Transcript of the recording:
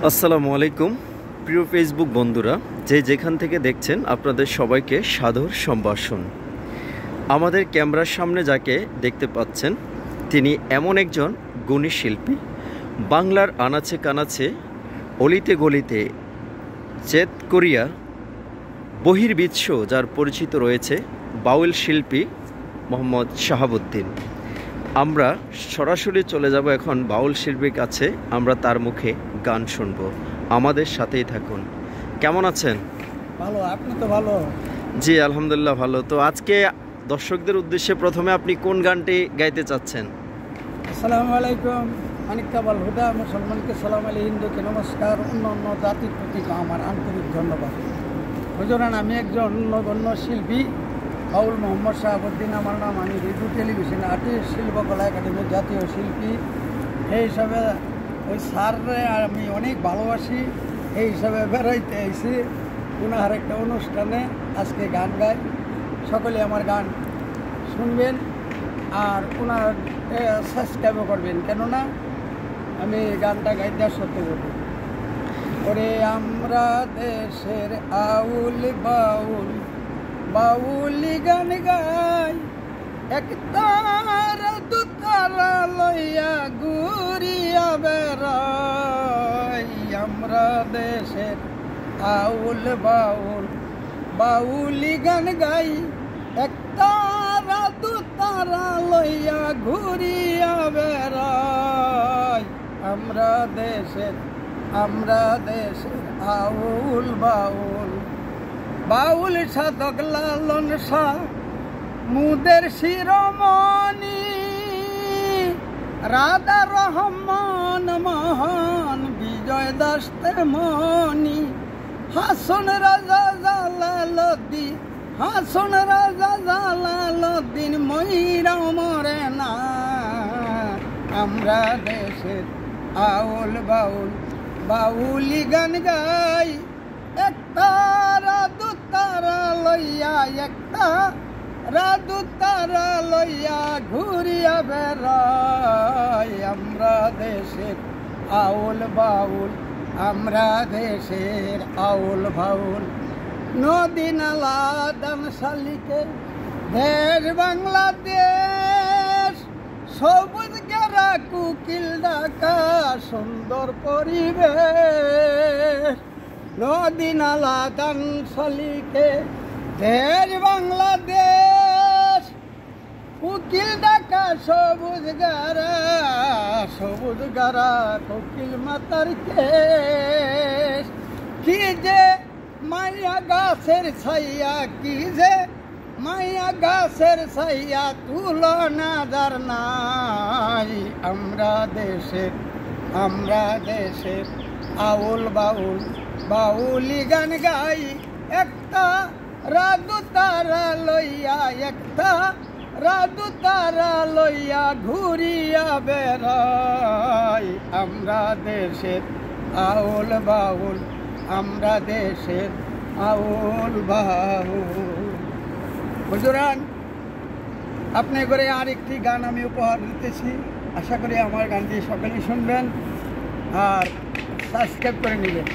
আসসালামু আলাইকুম প্রিয় ফেসবুক বন্ধুরা, যে যেখান থেকে দেখছেন আপনাদের সবাইকে সাদর সম্ভাষণ। আমাদের ক্যামেরার সামনে যাকে দেখতে পাচ্ছেন তিনি এমন একজন গুণী শিল্পী। বাংলার আনাচে কানাচে অলিতে গলিতে চেত করিয়া বহির্বিশ্ব যার পরিচিত রয়েছে বাউল শিল্পী মোহাম্মদ শাহাবুদ্দিন। আমরা সরাসরি চলে যাব এখন বাউল শিল্পীর কাছে, আমরা তার মুখে গান শুনবো। আমাদের সাথেই থাকুন। কেমন আছেন? ভালো, আপনি তো ভালো। জি আলহামদুলিল্লাহ ভালো। তো আজকে দর্শকদের উদ্দেশ্যে প্রথমে আপনি কোন গানটি গাইতে চাচ্ছেন? আসসালামু আলাইকুম, মানিকাবাল হুদা, মুসলমানকে সালাম আলী, হিন্দুকে নমস্কার, অন্য অন্য জাতির প্রতি আমার আন্তরিক ধন্যবাদ। হুজুরান, আমি একজন নগণ্য শিল্পী, বাউল মোহাম্মদ শাহাবুদ্দিন আমার নাম। আমি রেডিও টেলিভিশন আর্টিস্ট, শিল্পকলা একাডেমির জাতীয় শিল্পী। এই হিসাবে ওই স্যাররে আমি অনেক ভালোবাসি, এই হিসাবে বেড়াইতে আইসি ওনার একটা অনুষ্ঠানে আজকে গান গাই। সকলে আমার গান শুনবেন আর ওনার সাবস্ক্রাইবও করবেন, কেননা আমি গানটা গাইতে সত্য বলি। ওরে আমরা দেশের আউল বাউল, বাউলি গান গাই, একতার দুতারা লইয়া ঘুরিয়া বেড়াই। আমরা দেশের আউল বাউল, বাউলি গান গাই, একতারা দুতারা লইয়া ঘুরিয়া বেড়াই। আমরা দেশের আউল বাউল, বাউল সাধক লালন শাহ মুদের শিরোমণি, রাধা রহমান মহান, বিজয় দাস তেমনি, হাসন রাজা জালালউদ্দিন, হাসন রাজা জালালউদ্দিন ময়রা মরে না। আমরা দেশের আউল বাউল, বাউলি গান গাই, একতারা দুতারা লইয়া, একতারা দুতারা লইয়া ঘুরিয়া বেড়াই। আমরা দেশের আউল বাউল, আমরা দেশের আউল বাউল। নদী নালা দান শালিকে দেশ বাংলাদেশ, সবুজ গেরা কুকিল ডাকা সুন্দর পরিবেশ। নদী নালা দান শালিকে দেশ বাংলাদেশ, কুকিল ডাকা সবুজ গারা কোকিল মাতার কেশ। কি যে মাইয়া গাছের ছাইয়া, কি যে মাইয়া গাছের ছাইয়া, তুলনা যার নাই। আমরা দেশের আউল বাউল, বাউলি গান গাই, একটা রাদু তারা লইয়া, একটা রাদু তারা লইয়া ঘুরিয়া বেড়াই। আমরা দেশের আউল বাউল, আমরা দেশের আউল বাউল। হুজুরান, আপনি করে আরেকটি গান আমি উপহার দিতেছি। আশা করি আমার গানটি সকলেই শুনবেন আর সাবস্ক্রাইব করে নেবেন।